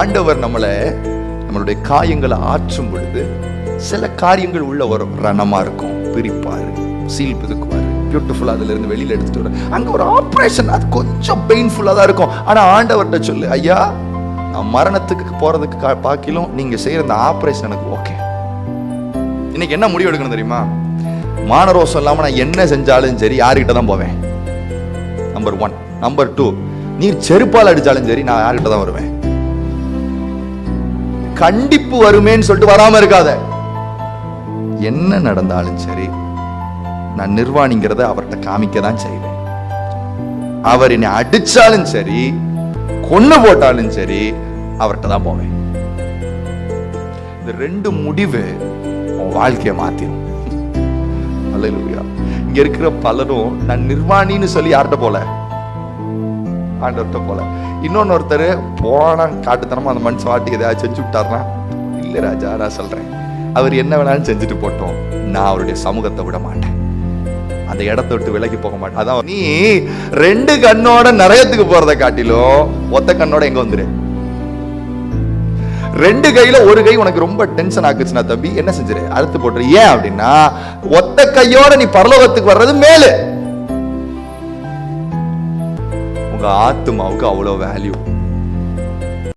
ஆண்டவர் நம்மளுடைய காயங்களை ஆற்றும் பொழுது சில காரியங்கள் உள்ள வரும். ரணமா இருக்கும், பிரிப்பாரு, சீல் பிதுக்குவாரு, பியூட்டிஃபுல்லா அதுல இருந்து வெளியில எடுத்துட்டு வர. அங்க ஒரு ஆபரேஷன், அது கொஞ்சம் பெயின்ஃபுல்லா தான் இருக்கும். ஆனா ஆண்டவர்கிட்ட சொல்லு, ஐயா நான் மரணத்துக்கு போறதுக்கு பாக்கிலும் நீங்க செய்யற இந்த ஆபரேஷன் எனக்கு ஓகே. இன்னைக்கு என்ன முடிவு எடுக்கணும் தெரியுமா? மானரோசம் இல்லாம நான் என்ன செஞ்சாலும் சரி யாருக்கிட்ட தான் போவேன்? நம்பர் 1. நம்பர் 2, நீ செருப்பால் அடிச்சாலும் சரி நான் யாருக்கிட்ட தான் வருவேன். கண்டிப்பு வருமேன்னு சொல்லிட்டு வராம இருக்காத. என்ன நடந்தாலும் சரி நான் நிர்வாணிங்கிறத அவர்கிட்ட காமிக்க தான் செய்வேன். அவர் என்னை அடிச்சாலும் சரி கொன்னு போட்டாலும் சரி அவர்கிட்ட தான் போவேன். இந்த 2 முடிவு உன் வாழ்க்கையை மாத்திரும். அல்லேலூயா. இங்க இருக்கிற பலரும் நான் நிர்வாணின்னு சொல்லி யார்கிட்ட போல? ஆண்டவர்கிட்ட போல. இன்னொருத்தர் போனா காட்டுத்தனமா அந்த மனுஷன் வாட்டி எதாவது செஞ்சு விட்டாருன்னா, இல்ல ராஜா நான் சொல்றேன், அவர் என்ன வேணாலும் செஞ்சுட்டு போட்டோம், நான் அவருடைய சமூகத்தை விட மாட்டேன், அந்த இடத்தை விட்டு விலகி போக மாட்டேன். அதான் நீ 2 கண்ணோட நிறையத்துக்கு போறதை காட்டிலும் ஒத்த கண்ணோட எங்க வந்துரு. 2 கையில ஒரு கை உனக்கு ரொம்ப டென்ஷன் ஆக்குச்சுன்னா தம்பி என்ன செஞ்சிரு, அறுத்து போட்டுரு. ஏன் அப்படின்னா ஒத்த கையோட நீ பரலோகத்துக்கு வர்றது மேலு. உங்க ஆத்துமாவுக்கு அவ்வளவு வேல்யூ.